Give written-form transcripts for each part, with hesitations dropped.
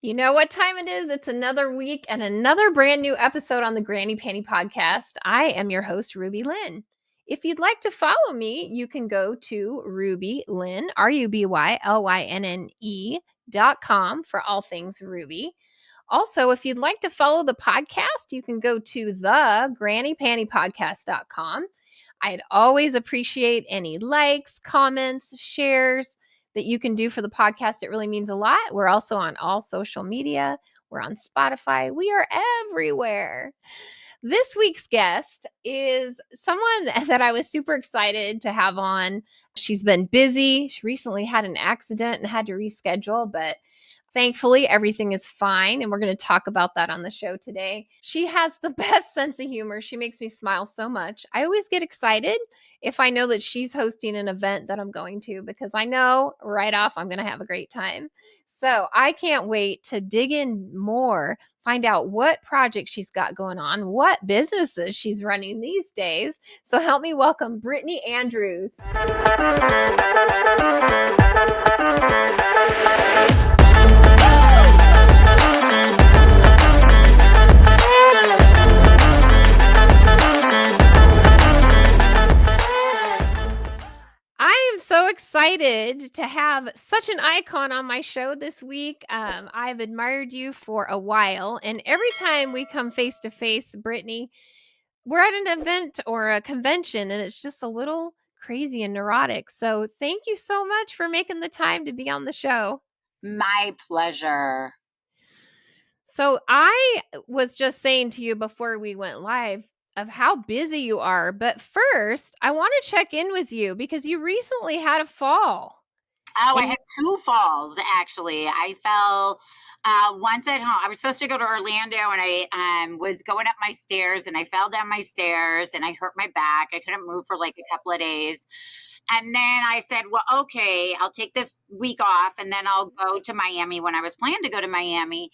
You know what time it is? It's another week and another brand new episode on the Granny Panty podcast. I am your host, RubyLynne. If you'd like to follow me, you can go to RubyLynne, RubyLynne.com for all things Ruby. Also, if you'd like to follow the podcast, you can go to the grannypantypodcast.com. I'd always appreciate any likes, comments, shares that you can do for the podcast. It really means a lot. We're also on all social media. We're on Spotify. We are everywhere. This week's guest is someone that I was super excited to have on. She's been busy. She recently had an accident and had to reschedule, but thankfully, everything is fine, and we're going to talk about that on the show today. She has the best sense of humor. She makes me smile so much. I always get excited if I know that she's hosting an event that I'm going to because I know right off I'm going to have a great time. So I can't wait to dig in more, find out what projects she's got going on, what businesses she's running these days. So help me welcome Brittany Andrews. I am so excited to have such an icon on my show this week. I've admired you for a while, and every time we come face to face, Brittany, we're at an event or a convention, and it's just a little crazy and neurotic. So thank you so much for making the time to be on the show. My pleasure. So I was just saying to you before we went live of how busy you are. But first, I want to check in with you because you recently had a fall. Oh, I had two falls, actually. I fell once at home. I was supposed to go to Orlando, and I was going up my stairs, and I fell down my stairs, and I hurt my back. I couldn't move for like a couple of days. And then I said, well, okay, I'll take this week off, and then I'll go to Miami when I was planning to go to Miami.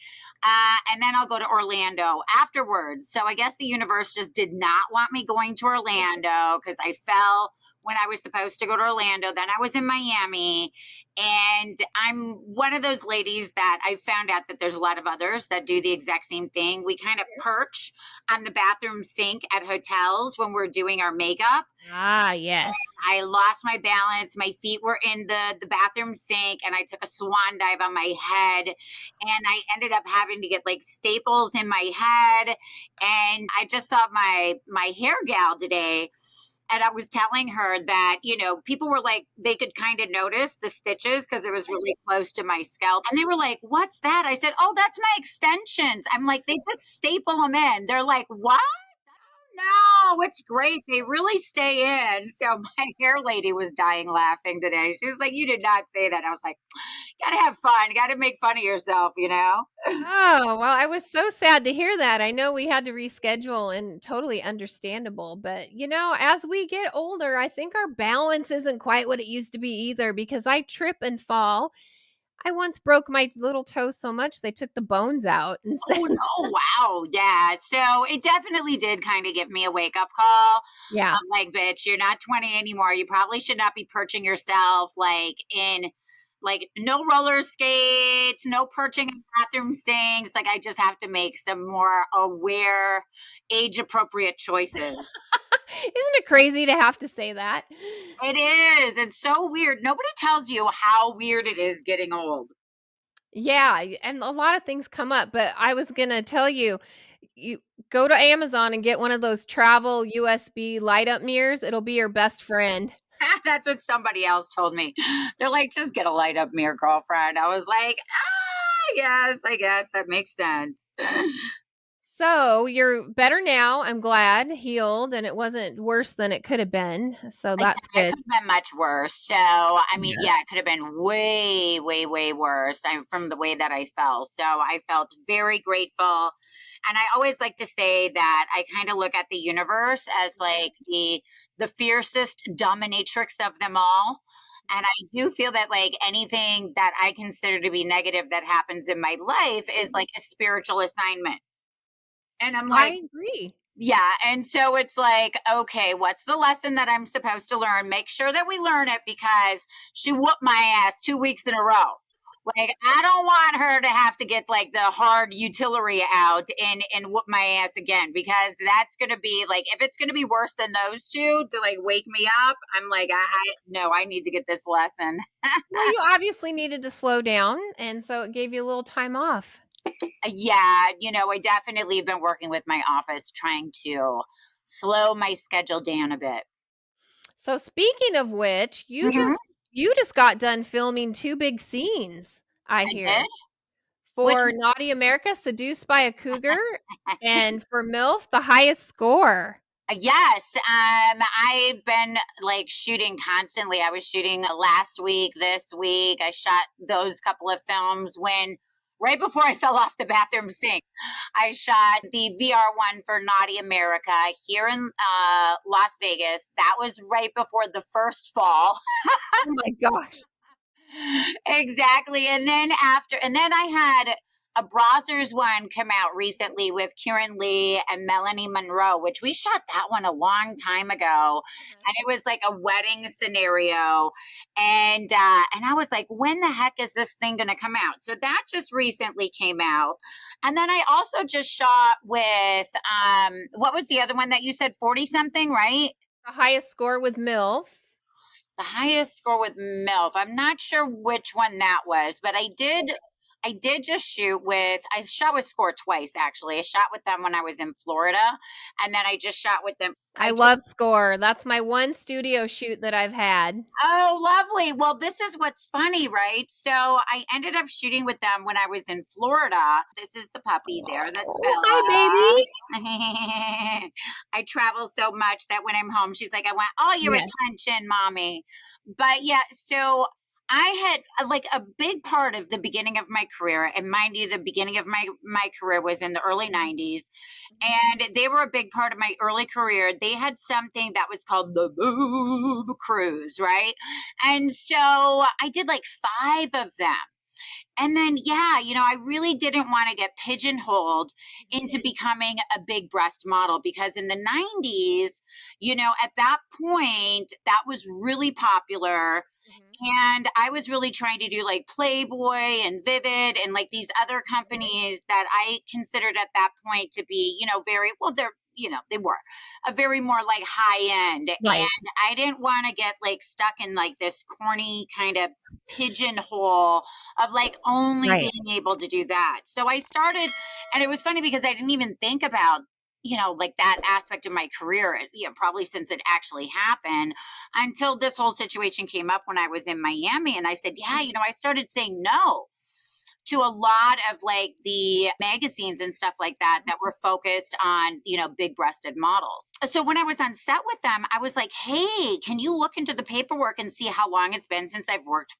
And then I'll go to Orlando afterwards. So I guess the universe just did not want me going to Orlando because I fell when I was supposed to go to Orlando. Then I was in Miami. And I'm one of those ladies that I found out that there's a lot of others that do the exact same thing. We kind of perch on the bathroom sink at hotels when we're doing our makeup. Ah, yes. I lost my balance. My feet were in the bathroom sink, and I took a swan dive on my head, and I ended up having to get like staples in my head. And I just saw my hair gal today. And I was telling her that, you know, people were like, they could kind of notice the stitches because it was really close to my scalp. And they were like, what's that? I said, oh, that's my extensions. I'm like, they just staple them in. They're like, what? No, it's great. They really stay in. So my hair lady was dying laughing today. She was like, you did not say that. I was like, gotta have fun. Gotta make fun of yourself, you know? Oh, well, I was so sad to hear that. I know we had to reschedule and totally understandable. But, you know, as we get older, I think our balance isn't quite what it used to be either because I trip and fall. I once broke my little toe so much they took the bones out and said, Oh, no. Wow. Yeah. So it definitely did kind of give me a wake up call. yeah. I'm like, bitch, you're not 20 anymore. You probably should not be perching yourself like in like no roller skates, no perching in bathroom sinks. Like I just have to make some more aware, age appropriate choices. Isn't it crazy to have to say that? It is. It's so weird. Nobody tells you how weird it is getting old. Yeah, and a lot of things come up, but I was gonna tell you, you go to Amazon and get one of those travel USB light up mirrors. It'll be your best friend. That's what somebody else told me. They're like, just get a light up mirror, girlfriend. I was like, yes, I guess that makes sense. So you're better now. I'm glad, healed, and it wasn't worse than it could have been. So that's It good. could have been much worse. So, I mean, yeah, it could have been way, way, way worse from the way that I felt. So I felt very grateful. And I always like to say that I kind of look at the universe as like the fiercest dominatrix of them all. And I do feel that like anything that I consider to be negative that happens in my life is like a spiritual assignment. And I'm like, I agree. yeah. And so it's like, okay, what's the lesson that I'm supposed to learn? Make sure that we learn it because she whooped my ass 2 weeks in a row. Like, I don't want her to have to get like the hard utility out and whoop my ass again, because that's gonna be like, if it's gonna be worse than those two to like wake me up, I'm like, no, I need to get this lesson. Well, you obviously needed to slow down, and so it gave you a little time off. Yeah, I definitely have been working with my office trying to slow my schedule down a bit. So speaking of which, you Hmm. just got done filming 2 big scenes, I I did. hear. Which For Naughty America, Seduced by a Cougar, and for MILF, The Highest Score. Yes, I've been like shooting constantly. I was shooting last week, this week. I shot those couple of films when right before I fell off the bathroom sink. I shot the VR one for Naughty America here in Las Vegas. That was right before the first fall. Oh my gosh. Exactly. And then I had a Brazzers one come out recently with Kieran Lee and Melanie Monroe, which we shot that one a long time ago. Uh-huh. And it was like a wedding scenario. And I was like, when the heck is this thing gonna come out? So that just recently came out. And then I also just shot with what was the other one that you said, 40 something, right? The Highest Score with MILF. The highest score with MILF. I'm not sure which one that was, but I did just shoot with, I shot with Score twice actually. I shot with them when I was in Florida, and then I just shot with them. I love Score. That's my one studio shoot that I've had. Oh, lovely. Well, this is what's funny, right? So I ended up shooting with them when I was in Florida. This is the puppy there. That's Oh, hi, Bella. baby. I travel so much that when I'm home, she's like, I want all your Yes. attention, mommy. But yeah, so I had like a big part of the beginning of my career. And mind you, the beginning of my career was in the early 90s. And they were a big part of my early career. They had something that was called the Boob Cruise, right? And so I did like 5 of them. And then, yeah, I really didn't want to get pigeonholed into becoming a big breast model, because in the 90s, at that point, that was really popular. Mhm. And I was really trying to do like Playboy and Vivid and like these other companies that I considered at that point to be, very well, they were a very more like high end. Right. And I didn't want to get like stuck in like this corny kind of pigeonhole of like only Right. being able to do that. So I started, and it was funny because I didn't even think about, like that aspect of my career, probably since it actually happened, until this whole situation came up when I was in Miami. And I said, yeah, I started saying no to a lot of like the magazines and stuff like that that were focused on, big breasted models. So when I was on set with them, I was like, hey, can you look into the paperwork and see how long it's been since I've worked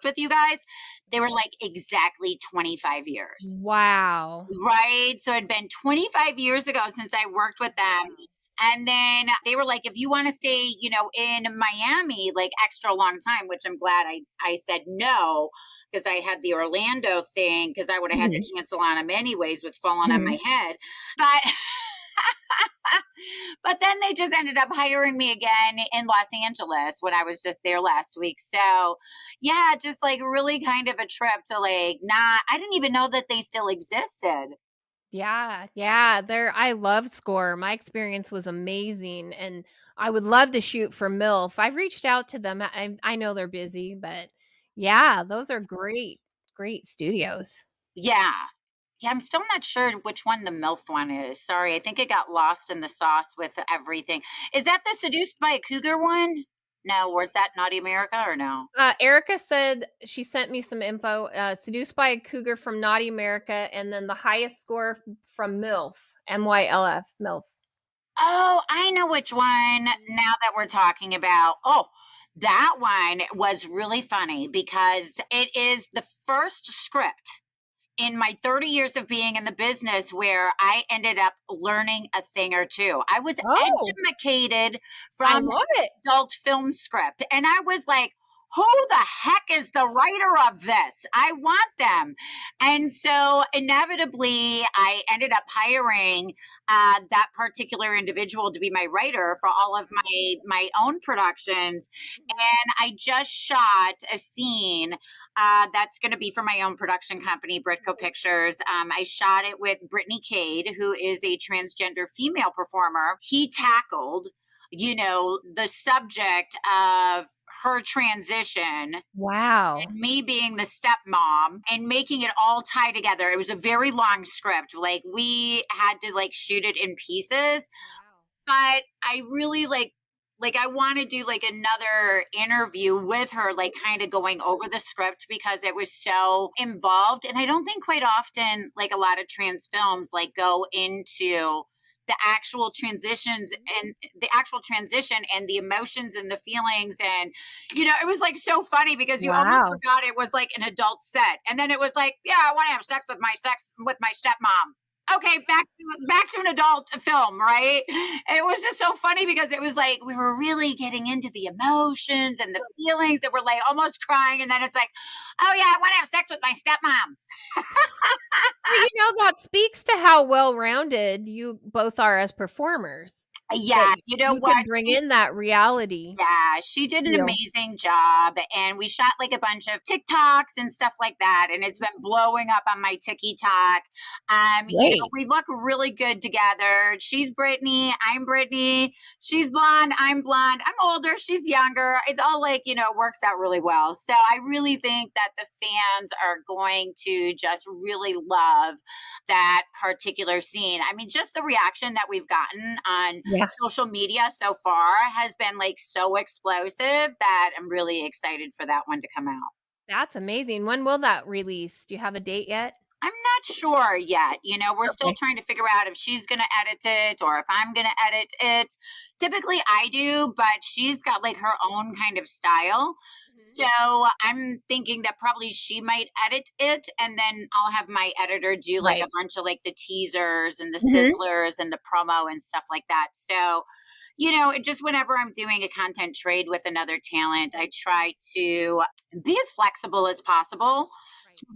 with you guys? They were like, exactly 25 years. Wow. Right. So it'd been 25 years ago since I worked with them. And then they were like, if you want to stay, in Miami, like extra long time, which I'm glad I said no, because I had the Orlando thing, because I would have had to Mhm. cancel on them anyways with falling on my Mhm. head. But but then they just ended up hiring me again in Los Angeles when I was just there last week. So yeah, just like really kind of a trip to like not, I didn't even know that they still existed. Yeah, yeah, I love Score. My experience was amazing, and I would love to shoot for MILF. I've reached out to them. I know they're busy, but yeah, those are great, great studios. Yeah. Yeah, I'm still not sure which one the MILF one is. Sorry, I think it got lost in the sauce with everything. Is that the Seduced by a Cougar one? No, or is that Naughty America or no? Erica said she sent me some info. Seduced by a Cougar from Naughty America, and then the highest score from MILF, MYLF, MILF. Oh, I know which one now that we're talking about. Oh, that one was really funny because it is the first script in my 30 years of being in the business where I ended up learning a thing or two. I was Oh, educated I from love it. adult film script, and I was like, who the heck is the writer of this? I want them. And so inevitably, I ended up hiring that particular individual to be my writer for all of my own productions. And I just shot a scene that's going to be for my own production company, Britco Pictures. I shot it with Brittany Cade, who is a transgender female performer. He tackled, the subject of her transition, Wow. me being the stepmom, and making it all tie together. It was a very long script. Like, we had to shoot it in pieces, but I really I want to do another interview with her, kind of going over the script, because it was so involved. And I don't think quite often a lot of trans films go into the actual transitions and the actual transition and the emotions and the feelings. And it was so funny, because you almost Wow. forgot it was an adult set, and then it was yeah, I want to have sex with my stepmom. Okay, back to an adult film, right? It was just so funny, because it was we were really getting into the emotions and the feelings that were almost crying, and then it's oh yeah, I want to have sex with my stepmom. Well, that speaks to how well-rounded you both are as performers. Yeah, That you know you what? can bring in that reality Yeah, she did an feel. amazing job, and we shot a bunch of TikToks and stuff like that, and it's been blowing up on my TikTok. Great. We look really good together. She's Brittany, I'm Brittany. She's blonde, I'm blonde. I'm older, she's younger. It's all works out really well. So I really think that the fans are going to just really love that particular scene. I mean, just the reaction that we've gotten on Yeah. social media so far has been so explosive that I'm really excited for that one to come out. That's amazing. When will that release? Do you have a date yet? I'm not sure yet. We're still Okay. trying to figure out if she's going to edit it or if I'm going to edit it. Typically I do, but she's got her own kind of style. Mhm. So I'm thinking that probably she might edit it, and then I'll have my editor do a Right. bunch of the teasers and the Mhm. sizzlers and the promo and stuff like that. So it just, whenever I'm doing a content trade with another talent, I try to be as flexible as possible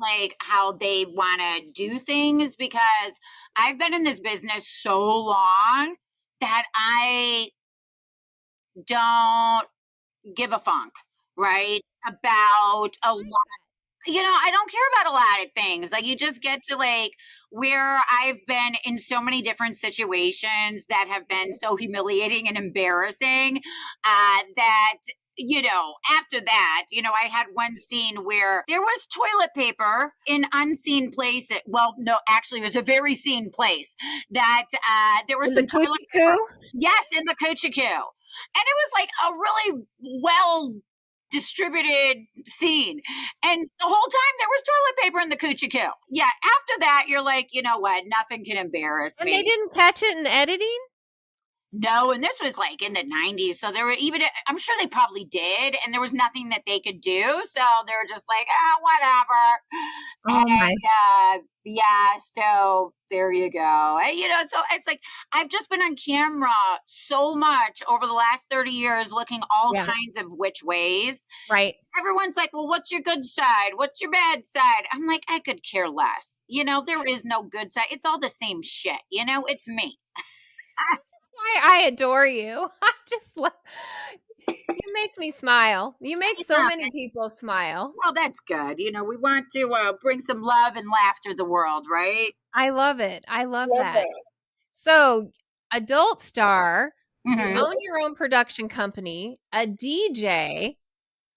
Right. to how they want to do things, because I've been in this business so long that I don't give a funk, right? About a lot. Like that. I don't care about a lot of things. You just get to where I've been in so many different situations that have been so humiliating and embarrassing, that after that, I had one scene where there was toilet paper in unseen place. Well, no, actually, it was a very seen place, that there was In the some toilet coochie paper. coo? Yes, in the coochie coo. And it was a really well distributed scene. And the whole time there was toilet paper in the coochie coo. Yeah, after that, you're you know what? Nothing can embarrass And they me. didn't catch it in editing? No, and this was in the 90s. So there were even, I'm sure they probably did, and there was nothing that they could do. So they were just whatever. Oh my. Yeah, so there you go. And, so it's I've just been on camera so much over the last 30 years, looking all Yeah. kinds of which ways. Right. Everyone's well, what's your good side? What's your bad side? I'm I could care less. There is no good side. It's all the same shit. It's me. Why I adore you. I just love you make me smile. You make so Yeah, many people smile. well, that's good. We want to bring some love and laughter to the world, right? I love it. I love Love that. it. So, adult star, you Mm-hmm. own your own production company, a DJ.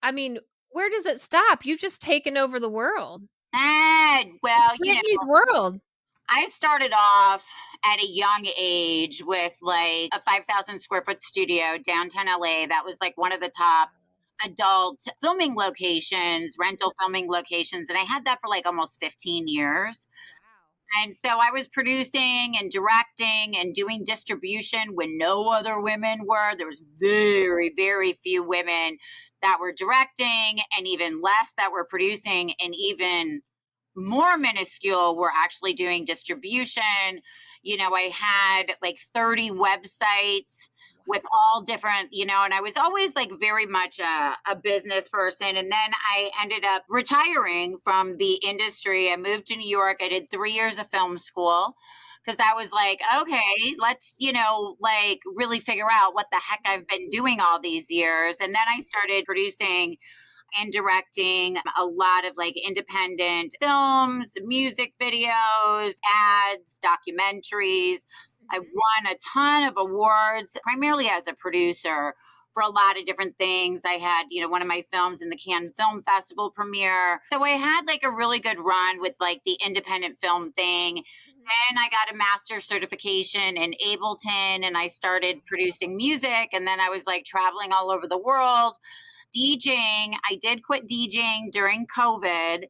I mean, where does it stop? You've just taken over the world. And It's well, Britney's world. I started off at a young age with a 5,000 square foot studio downtown LA. That was one of the top adult filming locations, rental filming locations. And I had that for almost 15 years. Wow. And so I was producing and directing and doing distribution when no other women were. There was very, very few women that were directing, and even less that were producing, and even more minuscule were actually doing distribution. I had 30 websites with all different, and I was always like very much a business person. And then I ended up retiring from the industry. I moved to New York. I did 3 years of film school because I was like, okay, let's, like really figure out what the heck I've been doing all these years. And then I started producing and directing a lot of like independent films, music videos, ads, documentaries. I won a ton of awards, primarily as a producer for a lot of different things. I had, one of my films in the Cannes Film Festival premiere. So I had like a really good run with like the independent film thing. Then I got a master's certification in Ableton and I started producing music. And then I was like traveling all over the world. DJing, I did quit DJing during COVID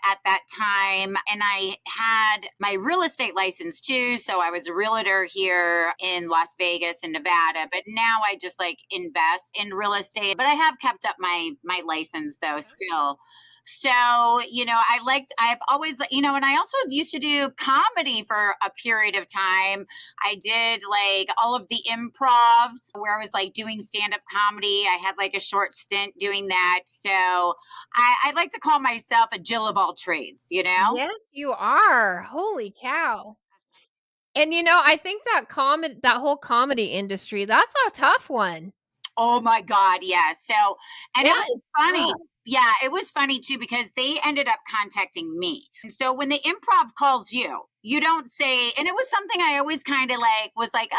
at that time. And I had my real estate license too. So I was a realtor here in Las Vegas and Nevada. But now I just like invest in real estate. But I have kept up my license though still. So, I've always, and I also used to do comedy for a period of time. I did like all of the improvs where I was like doing stand-up comedy. I had like a short stint doing that. So I like to call myself a Jill of all trades. Yes, you are. Holy cow. And I think that whole comedy industry, that's a tough one. Oh my God, yeah. So, and it That was is funny. tough. Yeah, it was funny too because they ended up contacting me. And so when the improv calls you, you don't say, and it was something I always kind of like was like,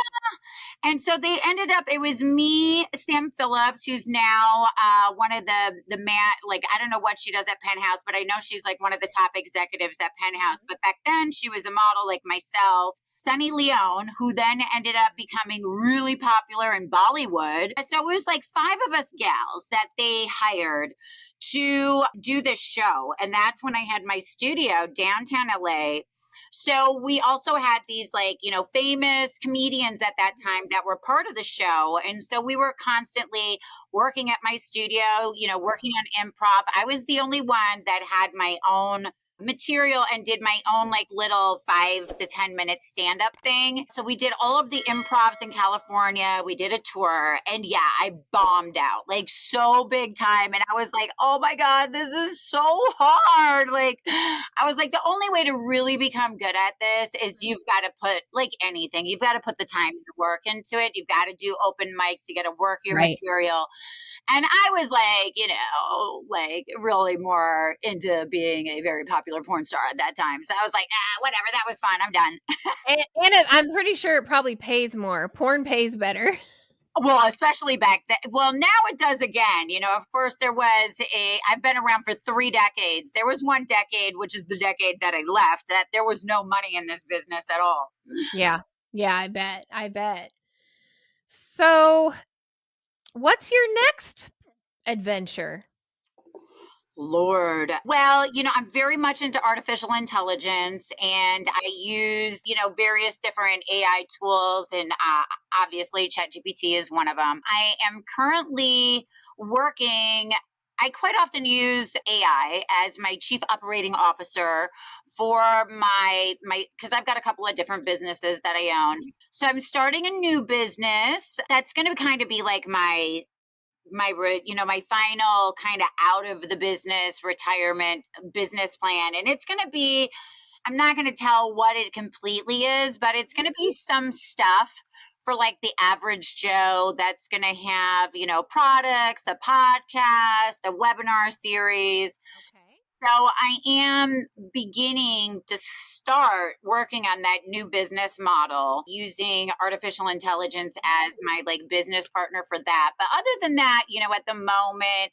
and so they ended up, it was me, Sam Phillips, who's now one of the man, like, I don't know what she does at Penthouse, but I know she's like one of the top executives at Penthouse. But back then she was a model like myself. Sunny Leone, who then ended up becoming really popular in Bollywood. So it was like 5 of us gals that they hired to do this show. And that's when I had my studio downtown LA. So we also had these like, famous comedians at that time that were part of the show. And so we were constantly working at my studio, working on improv. I was the only one that had my own material and did my own like little 5 to 10 minute stand up thing. So we did all of the improvs in California. We did a tour and yeah, I bombed out like so big time. And I was like, oh my God, this is so hard. Like, I was like, the only way to really become good at this is you've got to put like anything, you've got to put the time and work into it. You've got to do open mics, you got to work your Right. material. And I was like, like really more into being a very popular porn star at that time. So I was like, whatever, that was fun. I'm done. I'm pretty sure it probably pays more. Porn pays better. Well, especially back then. Well, now it does again. Of course, I've been around for 3 decades. There was one decade, which is the decade that I left, that there was no money in this business at all. Yeah. Yeah, I bet. I bet. So, what's your next adventure? Lord. Well, I'm very much into artificial intelligence and I use, various different AI tools and obviously ChatGPT is one of them. I am currently working I quite often use AI as my chief operating officer for my because I've got a couple of different businesses that I own. So I'm starting a new business that's going to kind of be like my final kind of out of the business retirement business plan. And it's going to be, I'm not going to tell what it completely is, but it's going to be some stuff for like the average Joe that's going to have, products, a podcast, a webinar series. Okay. So I am beginning to start working on that new business model using artificial intelligence as my like business partner for that. But other than that, at the moment,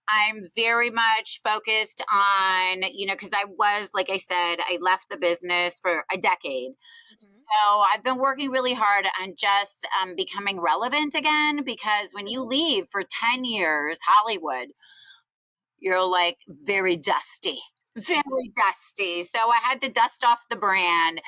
I'm very much focused on, because I was, like I said, I left the business for a decade. So I've been working really hard on just becoming relevant again, because when you leave for 10 years, Hollywood, you're like very dusty, very dusty. So I had to dust off the brand.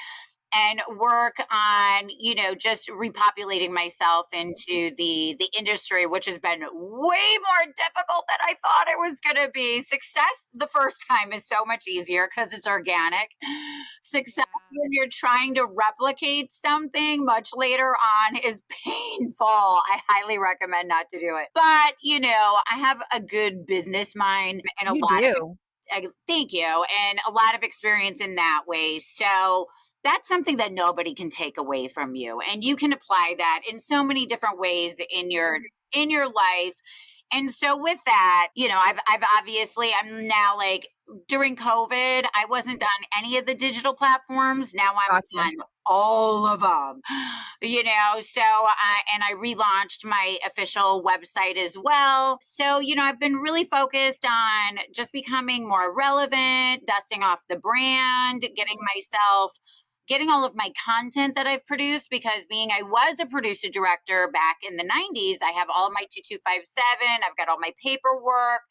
and work on, just repopulating myself into the industry, which has been way more difficult than I thought it was going to be. Success the first time is so much easier because it's organic. Success when you're trying to replicate something much later on is painful. I highly recommend not to do it. But, I have a good business mind and a You lot of do. thank you, and a lot of experience in that way. So that's something that nobody can take away from you, and you can apply that in so many different ways in your life. And so with that, I've obviously, I'm now like, during COVID, I wasn't on any of the digital platforms. Now I'm Gotcha. on all of them, so and I relaunched my official website as well. So, I've been really focused on just becoming more relevant, dusting off the brand, getting all of my content that I've produced, because I was a producer director back in the 90s, I have all of my 2257, I've got all my paperwork,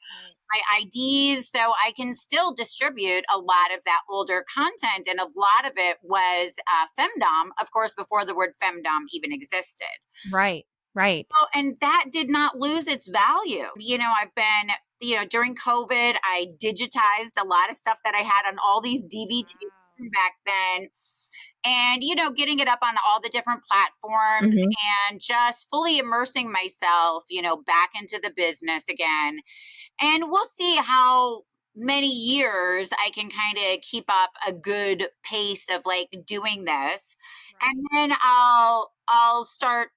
Right. my IDs, so I can still distribute a lot of that older content. And a lot of it was femdom, of course, before the word femdom even existed. Right. Right. So, and that did not lose its value. I've been, during COVID, I digitized a lot of stuff that I had on all these DVDs from back then. And, getting it up on all the different platforms Mhm. and just fully immersing myself, back into the business again. And we'll see how many years I can kind of keep up a good pace of like doing this. Right. And then I'll start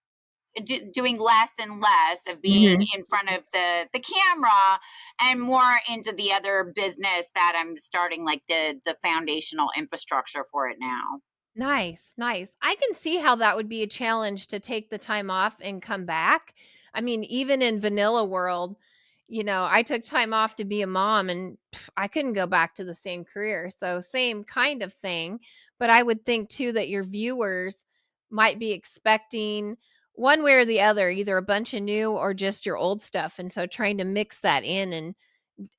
doing less and less of being Mhm. in front of the camera, and more into the other business that I'm starting, like the foundational infrastructure for it now. Nice, nice. I can see how that would be a challenge to take the time off and come back. I mean, even in vanilla world, I took time off to be a mom and I couldn't go back to the same career. So, same kind of thing. But I would think too that your viewers might be expecting one way or the other, either a bunch of new or just your old stuff. And so trying to mix that in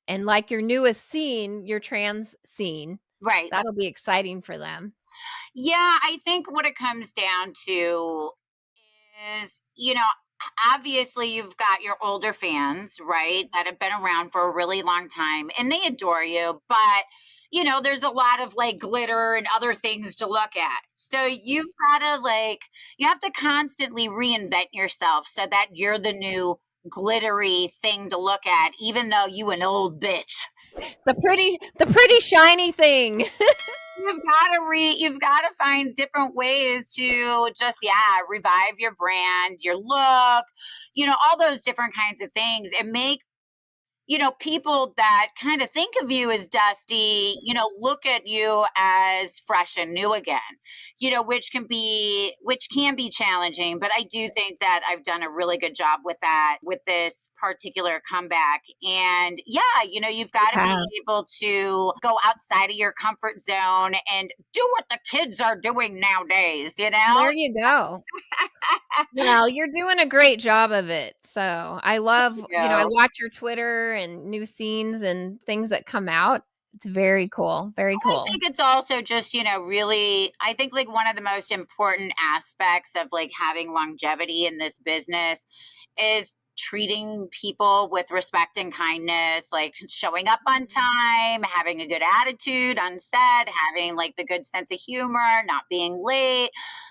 and like your newest scene, your trans scene, Right. that'll be exciting for them. Yeah, I think what it comes down to is, obviously you've got your older fans, right, that have been around for a really long time and they adore you, but there's a lot of like glitter and other things to look at. So you have to constantly reinvent yourself so that you're the new glittery thing to look at, even though you an old bitch. The pretty shiny thing. You've got to find different ways to just, revive your brand, your look, all those different kinds of things, and make, people that kind of think of you as dusty, look at you as fresh and new again, which can be challenging. But I do think that I've done a really good job with that, with this particular comeback. And yeah, you've got to be Have. able to go outside of your comfort zone and do what the kids are doing nowadays. There you go. Well, you're doing a great job of it. So, I love, I Yeah. watch your Twitter and new scenes and things that come out. It's very cool. Very I cool. think it's also just, really, I think like one of the most important aspects of like having longevity in this business is treating people with respect and kindness, like showing up on Mhm. time, having a good attitude on set, having like the good sense of humor, not being late,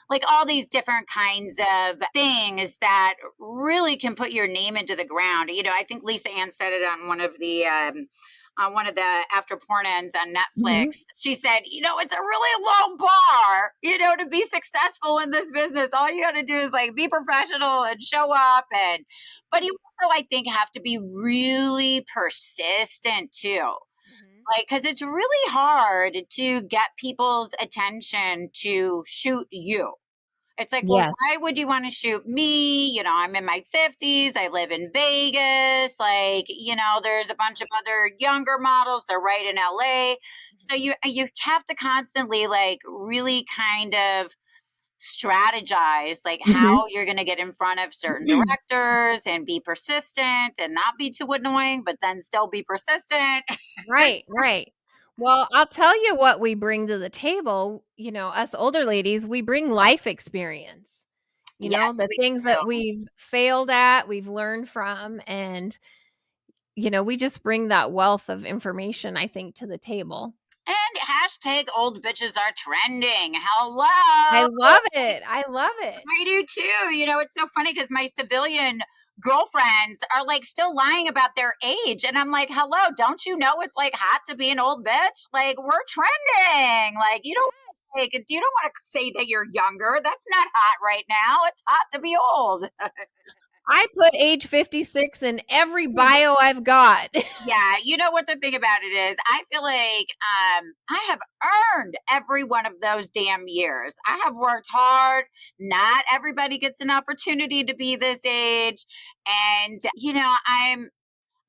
like all these different kinds of things that really can put your name into the ground. I think Lisa Ann said it on one of the after porn ends on Mhm. Netflix. She said, it's a really low bar, to be successful in this business. All you got to do is like be professional and show up. But you also, I think, have to be really persistent too. Mhm. Like, because it's really hard to get people's attention to shoot you. It's like, well, Yes. why would you want to shoot me? I'm in my 50s. I live in Vegas. Like, there's a bunch of other younger models. They're right in LA. So you have to constantly like really kind of strategize like Mhm. how you're going to get in front of certain directors and be persistent and not be too annoying, but then still be persistent. Right, right. Well, I'll tell you what we bring to the table, us older ladies, we bring life experience. Yes, The we things that do. we've failed at, we've learned from, and we just bring that wealth of information, I think, to the table. And hashtag old bitches are trending. I Hello. love it. I love it. I do too. It's so funny because my civilian girlfriends are like still lying about their age. And I'm like, hello, don't you know it's like hot to be an old bitch? Like, we're trending. Like, you don't want to say that you're younger. That's not hot right now. It's hot to be old. I put age 56 in every bio I've got. Yeah, you know what the thing about it is? I feel like I have earned every one of those damn years. I have worked hard. Not everybody gets an opportunity to be this age. And,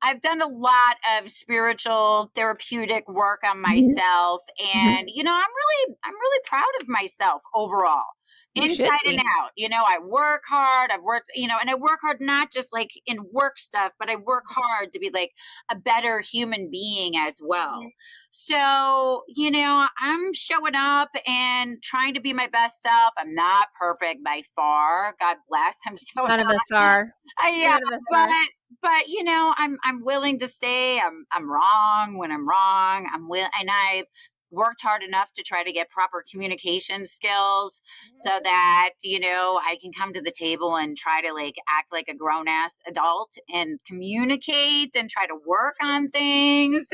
I've done a lot of spiritual therapeutic work on Mhm, myself, mhm. and I'm really proud of myself overall, You should inside and be. out. I work hard. I've worked, and I work hard not just like in work stuff, but I work hard to be like a better human being as well. So, I'm showing up and trying to be my best self. I'm not perfect by far. God bless. I'm so None of not. us are. Yeah, None of us but are. I'm willing to say I'm wrong when I'm wrong. And I've worked hard enough to try to get proper communication skills so that I can come to the table and try to like act like a grown ass adult and communicate and try to work on things.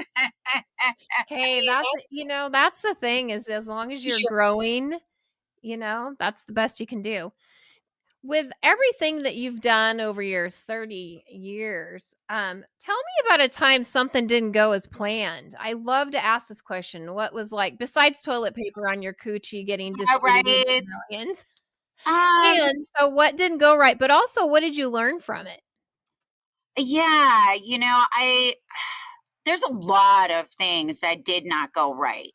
Hey, that's the thing is as long as you're growing, that's the best you can do. With everything that you've done over your 30 years, tell me about a time something didn't go as planned. I love to ask this question. What was like, besides toilet paper on your coochie getting All distributed to right. millions? Um, And so what didn't go right, but also what did you learn from it? yeah, I there's a lot of things that did not go right.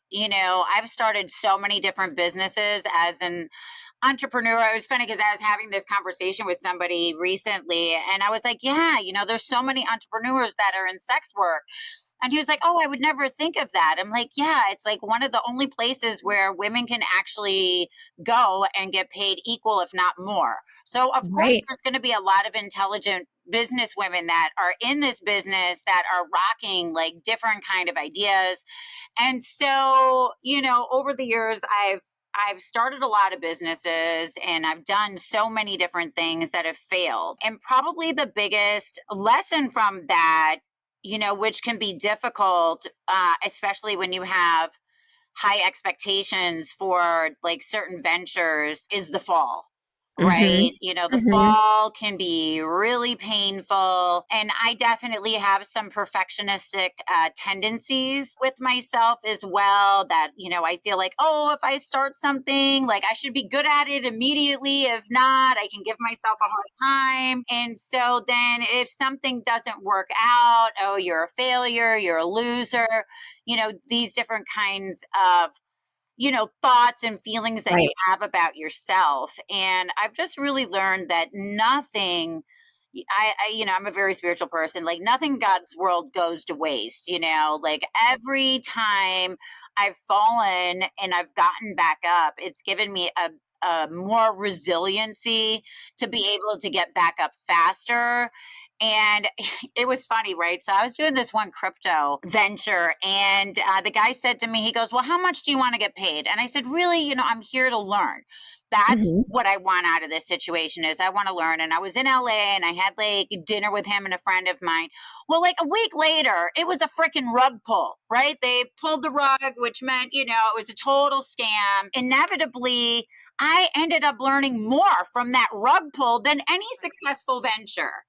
I've started so many different businesses as an entrepreneur. It was funny because I was having this conversation with somebody recently, and I was like, yeah, there's so many entrepreneurs that are in sex work. And he was like, oh, I would never think of that. I'm like, yeah, it's like one of the only places where women can actually go and get paid equal, if not more. So, of course, Right. there's going to be a lot of intelligent business women that are in this business that are rocking like different kind of ideas. And so, over the years, I've started a lot of businesses and I've done so many different things that have failed. And probably the biggest lesson from that, which can be difficult, especially when you have high expectations for like certain ventures, is the fall. Mhm. Right. The Mhm. fall can be really painful. And I definitely have some perfectionistic tendencies with myself as well. That, I feel like, oh, if I start something, like I should be good at it immediately. If not, I can give myself a hard time. And so then if something doesn't work out, oh, you're a failure, you're a loser, these different kinds of thoughts and feelings that you Right. have about yourself. And I've just really learned that nothing, I'm a very spiritual person. Like nothing in God's world goes to waste, like every time I've fallen and I've gotten back up, it's given me a more resiliency to be able to get back up faster. And it was funny, right? So I was doing this one crypto venture, and the guy said to me, he goes, well, how much do you want to get paid? And I said, really, I'm here to learn. That's Mhm. what I want out of this situation is I want to learn. And I was in LA and I had like dinner with him and a friend of mine. Well, like a week later, it was a freaking rug pull, right? They pulled the rug, which meant, it was a total scam. Inevitably, I ended up learning more from that rug pull than any successful venture.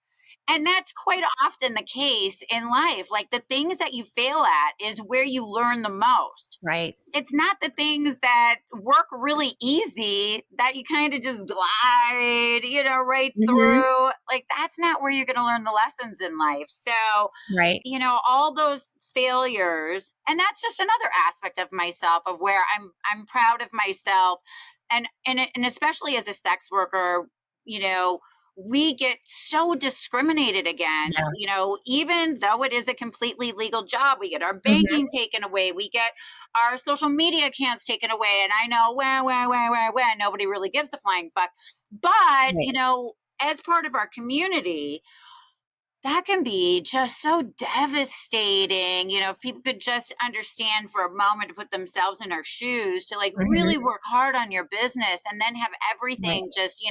And that's quite often the case in life. Like the things that you fail at is where you learn the most. Right. It's not the things that work really easy that you kind of just glide, right Mhm. through. Like that's not where you're going to learn the lessons in life. So, Right. all those failures, and that's just another aspect of myself of where I'm proud of myself, and especially as a sex worker, you know we get so discriminated Yeah. against, even though it is a completely legal job. We get our Mhm. banking taken away, we get our social media accounts taken away. And I know when nobody really gives a flying fuck. But, Right. as part of our community, that can be just so devastating. If people could just understand for a moment to put themselves in our shoes, to like Mhm. really work hard on your business and then have Right. everything just,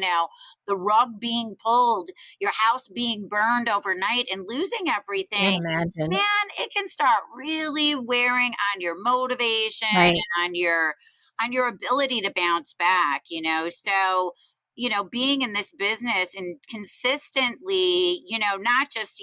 the rug being pulled, your house being burned overnight and losing Can't everything. imagine. Man, it can start really wearing on your motivation Right. and on your ability to bounce back. So being in this business and consistently, not just,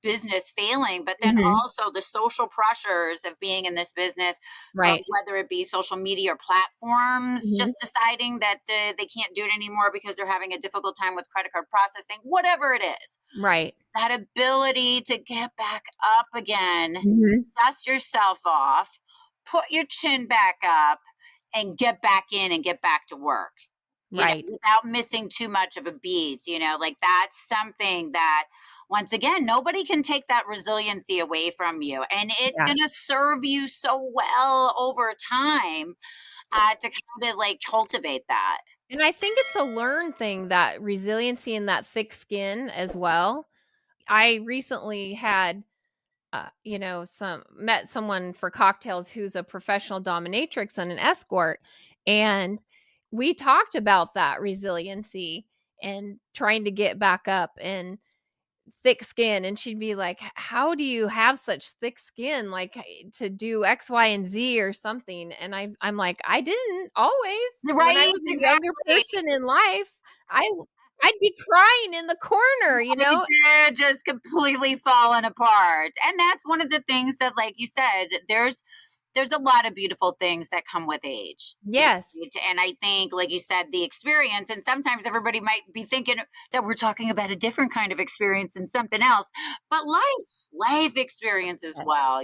business failing, but then Mhm. also the social pressures of being in this business, from Right. whether it be social media or platforms Mhm. just deciding that they can't do it anymore because they're having a difficult time with credit card processing, whatever it is. Right. That ability to get back up again, Mhm. dust yourself off, put your chin back up, and get back in and get back to work, Right. without missing too much of a beat. Like that's something that, once again, nobody can take that resiliency away from you. And it's Yeah. going to serve you so well over time, to kind of like cultivate that. And I think it's a learned thing, that resiliency and that thick skin as well. I recently had, some met someone for cocktails who's a professional dominatrix and an escort, and we talked about that resiliency and trying to get back up and thick skin, and she'd be like, How do you have such thick skin, like, to do X, Y, and Z or something?" And I'm like, "I didn't always. When I Right? was a younger Exactly. person in life, I I'd be crying in the corner, you Right know?" there, just completely falling apart. And that's one of the things that, like you said, there's a lot of beautiful things that come with age. Yes. And I think, like you said, the experience, and sometimes everybody might be thinking that we're talking about a different kind of experience and something else, but life experience as Yes. well.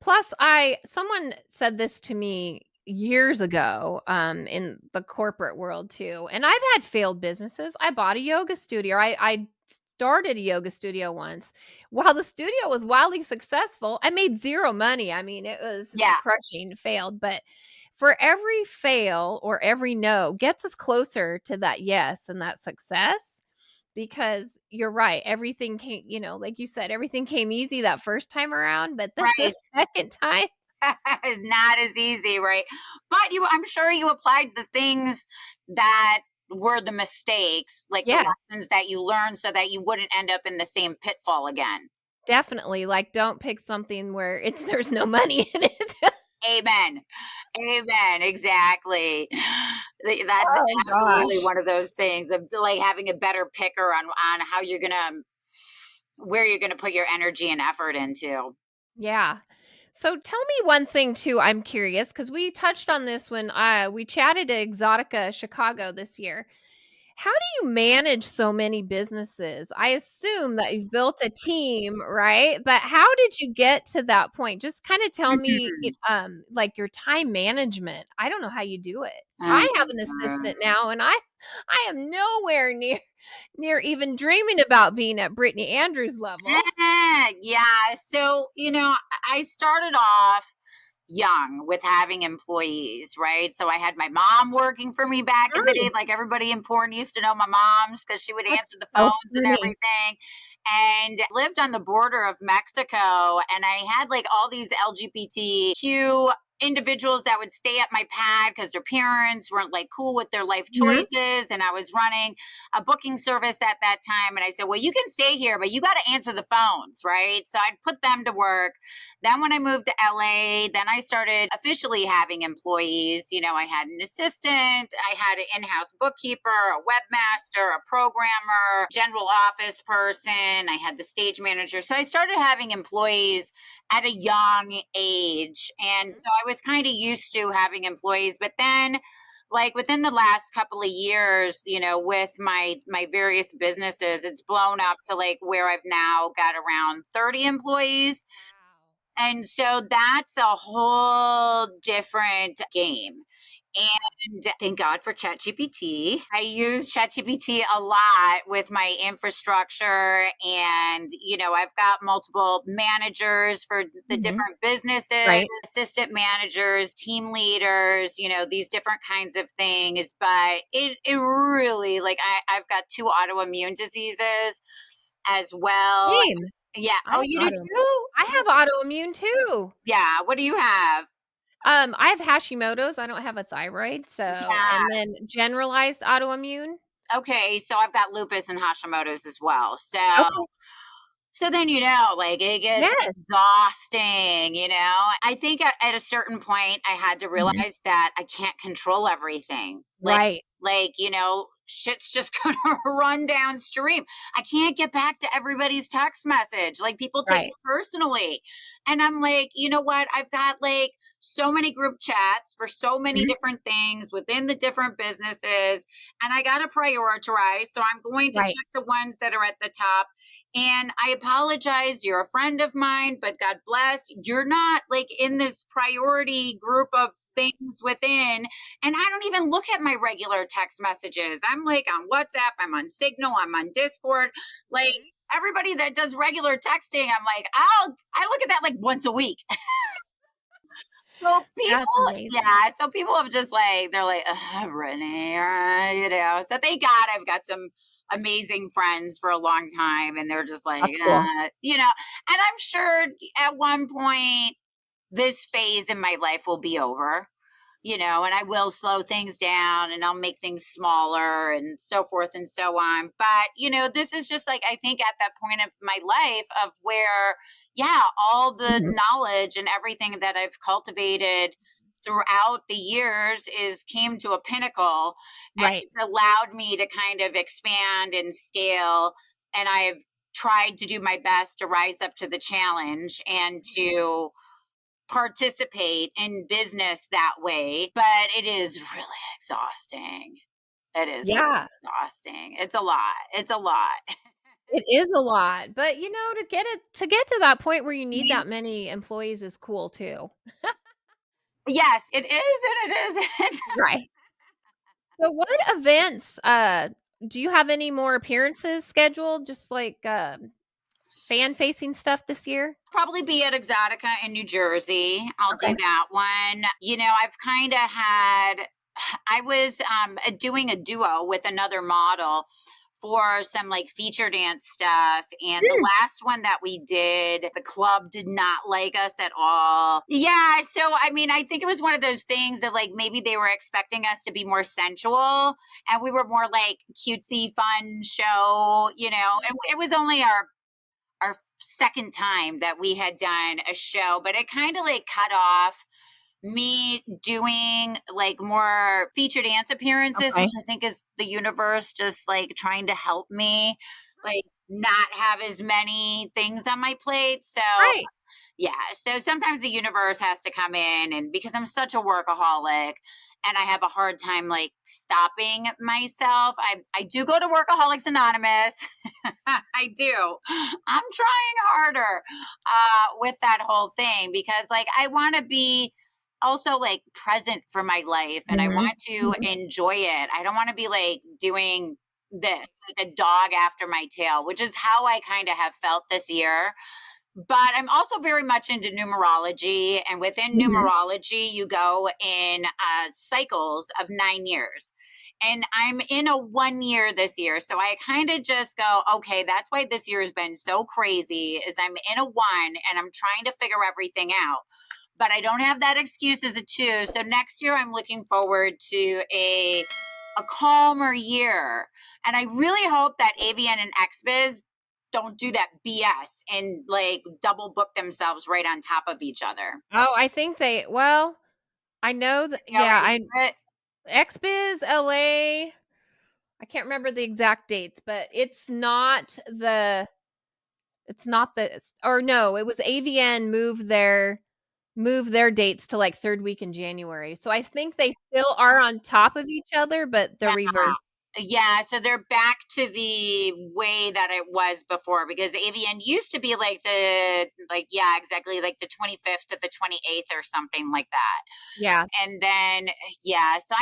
Plus, I someone said this to me years ago, in the corporate world too, and I've had failed businesses. I bought a yoga studio. I started a yoga studio once. While the studio was wildly successful, I made 0 money. I mean, it was Yeah. crushing, failed, but for every fail or every no gets us closer to that yes and that success, because you're right, everything came, like you said, everything came easy that first time around, but then the Right. second time. Not as easy, right? But I'm sure you applied the things that were the mistakes, like the Yes, lessons that you learned, so that you wouldn't end up in the same pitfall again. definitely, like, don't pick something where it's there's no money in it. Amen. Amen. Exactly. That's Oh absolutely gosh. one of those things of like having a better picker on how you're gonna where you're gonna put your energy and effort into. Yeah. So tell me one thing too, I'm curious, because we touched on this when, we chatted at Exotica Chicago this year. How do you manage so many businesses? I assume that you've built a team, right? But how did you get to that point? Just kinda tell me, Mhm. like, your time management. I don't know how you do it. I have an Mhm. assistant now, and I am nowhere near even dreaming about being at Brittany Andrews' level. Yeah. So, I started off young with having employees, right? So I had my mom working for me back in the day, Nice. like everybody in porn used to know my mom's because she would That's answer the so phones and funny. everything. And lived on the border of Mexico, and I had like all these LGBTQ individuals that would stay at my pad because their parents weren't like cool with their life Mhm. choices. And I was running a booking service at that time. And I said, well, you can stay here, but you got to answer the phones, right? So I'd put them to work. Then when I moved to LA, then I started officially having employees. I had an assistant, I had an in-house bookkeeper, a webmaster, a programmer, general office person, I had the stage manager. So I started having employees at a young age. And so I was kind of used to having employees, but then like within the last couple of years, with my various businesses, it's blown up to like where I've now got around 30 employees. Wow. And so that's a whole different game. And thank God for ChatGPT. I use ChatGPT a lot with my infrastructure. And, I've got multiple managers for the Mhm. different businesses, Right. assistant managers, team leaders, these different kinds of things. But it really, like, I've got two autoimmune diseases as well. Same. Yeah. I Oh, have you do auto too? I have autoimmune too. Yeah. What do you have? I have Hashimoto's, I don't have a thyroid, so Yeah. and then generalized autoimmune. Okay, so I've got lupus and Hashimoto's as well. So Okay. so then like it gets Yes. exhausting. I think at a certain point I had to Mhm. realize that I can't control everything. Right. Shit's just gonna run downstream. I can't get back to everybody's text message. Like, people take Right. it personally. And I'm like, you know what? I've got like so many group chats for so many Mhm. different things within the different businesses, and I got to prioritize. So I'm going to Right. check the ones that are at the top. And I apologize. You're a friend of mine, but God bless. You're not like in this priority group of things within. And I don't even look at my regular text messages. I'm like on WhatsApp, I'm on Signal, I'm on Discord. Like, Mhm. everybody that does regular texting, I'm like, I look at that like once a week. So That's amazing. yeah, so people have just like, they're like, Brittany, so thank God I've got some amazing friends for a long time, and they're just like, That's cool. and I'm sure at one point this phase in my life will be over, and I will slow things down and I'll make things smaller and so forth and so on. But, this is just like, I think at that point of my life of where, yeah, all the Mhm. knowledge and everything that I've cultivated throughout the years is came to a pinnacle, and Right. it's allowed me to kind of expand and scale. And I've tried to do my best to rise up to the challenge and to participate in business that way, but it is really exhausting. It is really Yeah. exhausting. It's a lot. It's a lot. It is a lot, but, to get to that point where you need Mhm. that many employees is cool too. Yes, it is, and it isn't. Right. So what events, do you have any more appearances scheduled, just like, fan-facing stuff this year? Probably be at Exotica in New Jersey. I'll do Okay. that one. I've kind of had, I was doing a duo with another model for some like feature dance stuff. And the Mm. last one that we did, the club did not like us at all. Yeah. So, I mean, I think it was one of those things that like maybe they were expecting us to be more sensual, and we were more like cutesy, fun show, and it was only our second time that we had done a show, but it kind of like cut off me doing like more feature dance appearances, which Okay. I think is the universe just like trying to help me like not have as many things on my plate. So Right. yeah, so sometimes the universe has to come in, and because I'm such a workaholic and I have a hard time like stopping myself, I do go to Workaholics Anonymous. I do. I'm trying harder with that whole thing, because like I want to be also like present for my life, and I Mhm. want to Mhm. enjoy it. I don't want to be like doing this like a dog after my tail, which is how I kind of have felt this year. But I'm also very much into numerology, and within Mhm. numerology, you go in cycles of 9 years. And I'm in a 1 year this year. So I kind of just go, okay, that's why this year has been so crazy, is I'm in a one and I'm trying to figure everything out. But I don't have that excuse as a two. So next year I'm looking forward to a calmer year. And I really hope that AVN and XBiz don't do that BS and like double book themselves right on top of each other. Oh, I think I know that They yeah, already I do it. XBiz LA, I can't remember the exact dates, but it's not the or no, it was AVN moved their dates to, like, 3rd week in January, so I think they still are on top of each other, but the Yeah. reverse. Yeah, so they're back to the way that it was before, because AVN used to be like yeah, exactly, like the 25th to the 28th or something like that. Yeah. And then, yeah, so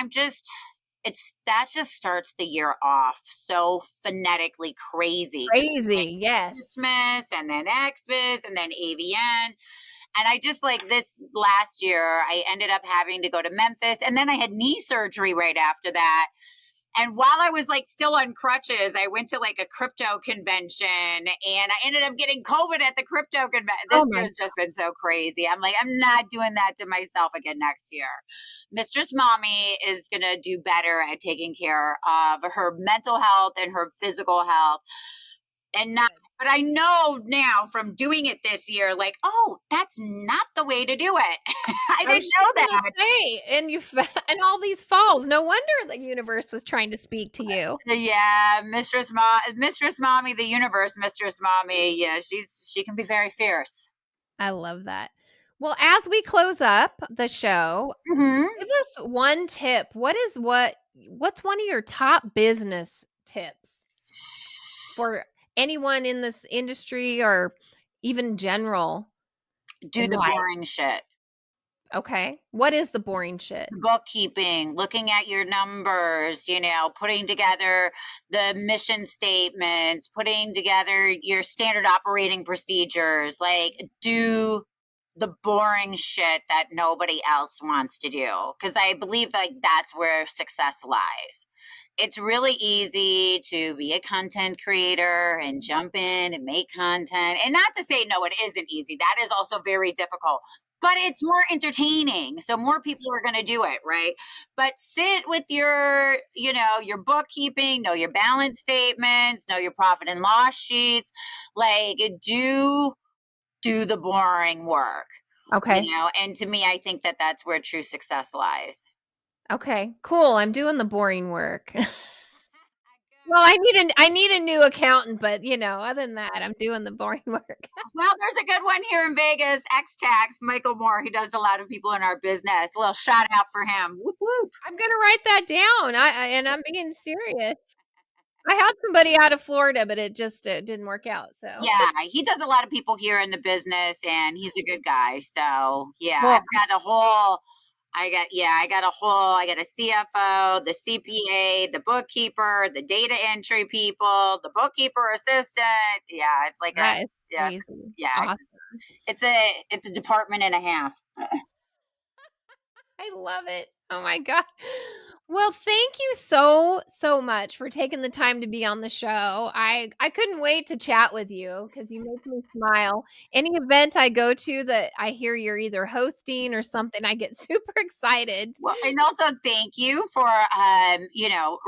that just starts the year off so phonetically crazy. Crazy. Yes. Christmas and then Xmas and then AVN. And I just like this last year, I ended up having to go to Memphis, and then I had knee surgery right after that. And while I was like still on crutches, I went to like a crypto convention, and I ended up getting COVID at the crypto convention. Oh This my year's just been so crazy. I'm like, I'm not doing that to myself again next year. Mistress Mommy is going to do better at taking care of her mental health and her physical health. And not, but I know now from doing it this year, like, oh, that's not the way to do it. I I was didn't just know gonna that. say, and and all these falls. No wonder the universe was trying to speak to you. Yeah, Mistress Mommy, the universe, Mistress Mommy. Yeah, she can be very fierce. I love that. Well, as we close up the show, Mm-hmm. give us one tip. What's one of your top business tips for anyone in this industry or even general Do in the life? boring shit. Okay. What is the boring shit? Bookkeeping, looking at your numbers, putting together the mission statements, putting together your standard operating procedures, like do the boring shit that nobody else wants to do. Because I believe like that's where success lies. It's really easy to be a content creator and jump in and make content. And not to say, no, it isn't easy. That is also very difficult, but it's more entertaining. So more people are going to do it, right? But sit with your bookkeeping, know your balance statements, know your profit and loss sheets, like do the boring work, Okay. and to me, I think that that's where true success lies. Okay. Cool. I'm doing the boring work. Well, I need a new accountant, but other than that, I'm doing the boring work. Well, there's a good one here in Vegas, X-Tax, Michael Moore. He does a lot of people in our business. A little shout out for him. Whoop, whoop. I'm gonna write that down. And I'm being serious. I had somebody out of Florida, but it just didn't work out. So Yeah, he does a lot of people here in the business, and he's a good guy. So yeah, cool. I got a CFO, the CPA, the bookkeeper, the data entry people, the bookkeeper assistant. Yeah, it's like That is yeah, crazy. yeah, Awesome. it's a department and a half. I love it. Oh my god. Well, thank you so so much for taking the time to be on the show. I couldn't wait to chat with you because you make me smile. Any event I go to that I hear you're either hosting or something, I get super excited. Well, and also thank you for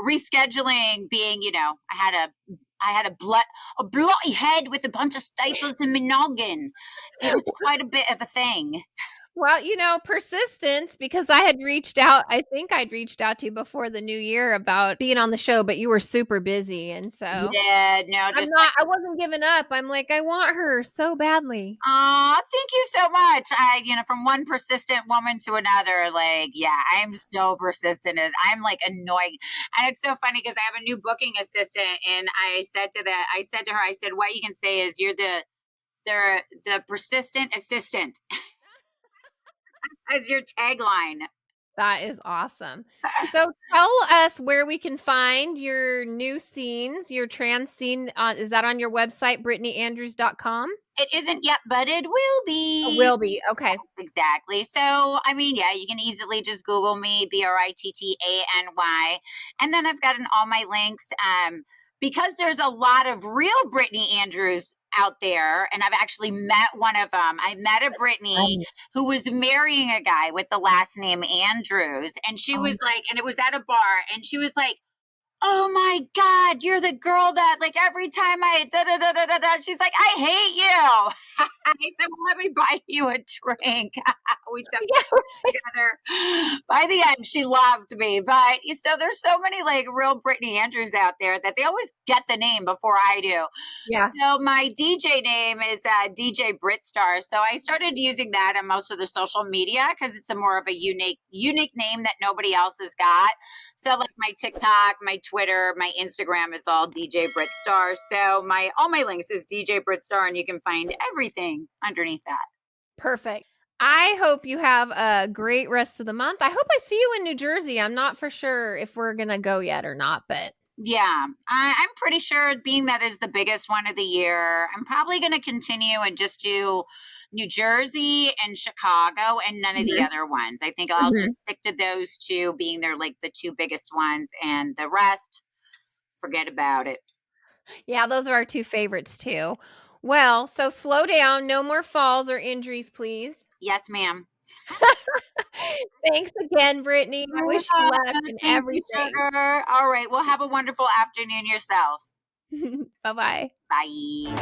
rescheduling. Being, I had a bloody head with a bunch of staples in my noggin. It was quite a bit of a thing. Well, persistence because I had reached out. I think I'd reached out to you before the new year about being on the show, but you were super busy, and so Yeah, no, I'm just not. I wasn't giving up. I'm like, I want her so badly. thank you so much. From one persistent woman to another, like, yeah, I'm so persistent. I'm like annoying. And it's so funny because I have a new booking assistant, and I said to her, I said, what you can say is you're the persistent assistant as your tagline. That is awesome. So tell us where we can find your new scenes, your trans scene. Is that on your website, brittanyandrews.com? It isn't yet, but it will It be. will be. Okay. Exactly. So, I mean, yeah, you can easily just Google me, BRITTANY. And then I've gotten all my links. Because there's a lot of real Brittany Andrews out there, and I've actually met one of them. I met a Brittany who was marrying a guy with the last name Andrews, and she Oh, was like, and it was at a bar, and she was like, oh my God, you're the girl that like every time I da da da da da da, she's like, I hate you. I said, well, let me buy you a drink. We took yeah. together. By the end, she loved me. But so there's so many like real Brittany Andrews out there that they always get the name before I do. Yeah. So my DJ name is DJBritStar. So I started using that on most of the social media because it's a more of a unique name that nobody else has got. So like my TikTok, my Twitter. My Instagram is all DJBritStar. So all my links is DJBritStar, and you can find everything underneath that. Perfect. I hope you have a great rest of the month. I hope I see you in New Jersey. I'm not for sure if we're going to go yet or not, but yeah, I'm pretty sure, being that is the biggest one of the year, I'm probably going to continue and just do New Jersey and Chicago and none of the other ones. I think I'll just stick to those two, being they're like the two biggest ones, and the rest, forget about it. Yeah, those are our two favorites too. Well, so slow down. No more falls or injuries, please. Yes, ma'am. Thanks again, Brittany. I wish you luck in Thank you, everything. sugar. All right. Well, have a wonderful afternoon yourself. Bye-bye. Bye.